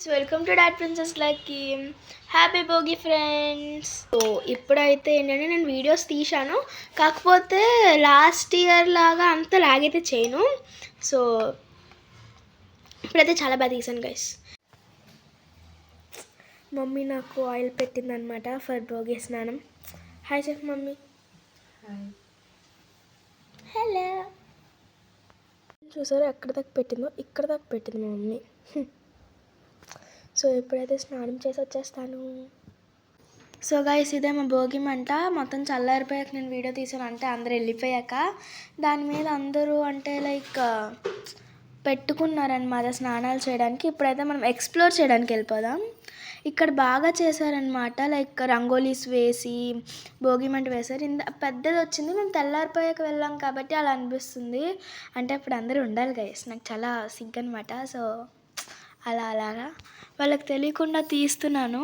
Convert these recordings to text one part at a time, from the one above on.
Welcome to dad princess lucky. Happy Bhogi friends. So ఇప్పుడైతే ఏంటంటే నేను వీడియోస్ తీశాను, కాకపోతే లాస్ట్ ఇయర్ లాగా అంత లాగైతే చేయను. సో ఇప్పుడైతే చాలా బాగా తీసాను గైస్. మమ్మీ నాకు ఆయిల్ పెట్టిందనమాట ఫర్ భోగి స్నానం. హాయ్ చెప్పు మమ్మీ. హలో. చూసారా ఎక్కడ దాకా పెట్టిందో, ఇక్కడ దాకా పెట్టింది మా మమ్మీ. సో ఇప్పుడైతే స్నానం చేసి వచ్చేస్తాను. సో గైస్ ఇదే మా భోగి మంట. మొత్తం చల్లారిపోయాక నేను వీడియో తీసాను, అంటే అందరు వెళ్ళిపోయాక. దాని మీద అందరూ అంటే లైక్ పెట్టుకున్నారనమాట స్నానాలు చేయడానికి. ఇప్పుడైతే మనం ఎక్స్ప్లోర్ చేయడానికి వెళ్ళిపోదాం. ఇక్కడ బాగా చేశారనమాట, లైక్ రంగోలీస్ వేసి భోగి మంట వేశారు. ఇంత పెద్దది వచ్చింది, మేము తెల్లారిపోయాక వెళ్ళాం కాబట్టి అలా అనిపిస్తుంది. అంటే అప్పుడు అందరూ ఉండాలి గైస్, నాకు చాలా సిగ్గు అనమాట. సో అలాగా వాళ్ళకి తెలియకుండా తీస్తున్నాను.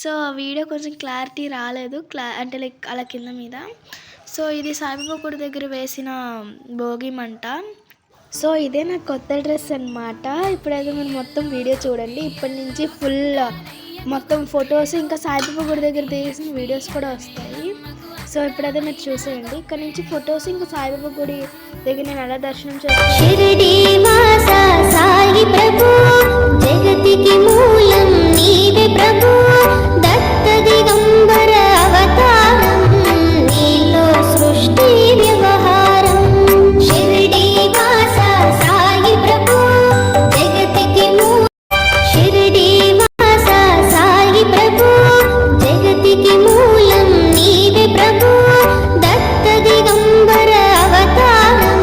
సో వీడియో కొంచెం క్లారిటీ రాలేదు, అంటే లైక్ అలా కింద మీద. సో ఇది సాయిబాబా గుడి దగ్గర వేసిన భోగి మంట. సో ఇదే నాకు కొత్త డ్రెస్ అనమాట. ఇప్పుడైతే మీరు మొత్తం వీడియో చూడండి. ఇప్పటి నుంచి ఫుల్ మొత్తం ఫొటోస్, ఇంకా సాయిబాబా గుడి దగ్గర తీసిన వీడియోస్ కూడా వస్తాయి. సో ఇప్పుడైతే మీరు చూసేయండి. ఇక్కడ నుంచి ఫొటోస్, ఇంకా సాయిబాబా గుడి దగ్గర నేను ఎలా దర్శనం చేస్తాను. జగతికి మూలం నీవే ప్రభు, దత్త దిగంబర అవతారం, నీలో సృష్టి వ్యవహారం. షిరిడి వాస సాయి ప్రభు, జగతికి షిరిడి వాస సాయి ప్రభు, జగతికి మూలం నీవే ప్రభు, దత్త దిగంబర అవతారం.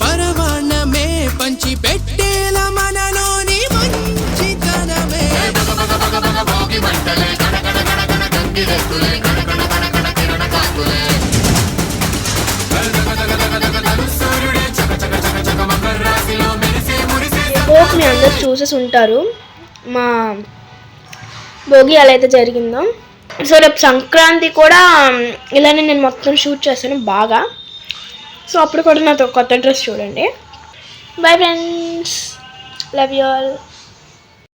పరమాణమే పంచి పెట్టేల మనలోని మంచితనమే. భోగి మంటలే గణగణ గణగణ గంగిరెద్దులే గణగణ గణగణ కిరణ కాకులే, సూర్యుడే చక చక చక చక మకర రాశిలో మెరిసే మురిసే. హోప్ మీ అందరు చూసేసి ఉంటారు మా భోగి ఎలా అయితే జరిగిందో. సో రేపు సంక్రాంతి కూడా ఇలానే నేను మొత్తం షూట్ చేస్తాను బాగా. సో అప్పుడు కూడా నాతో కొత్త డ్రెస్ చూడండి. Bye friends, love you all.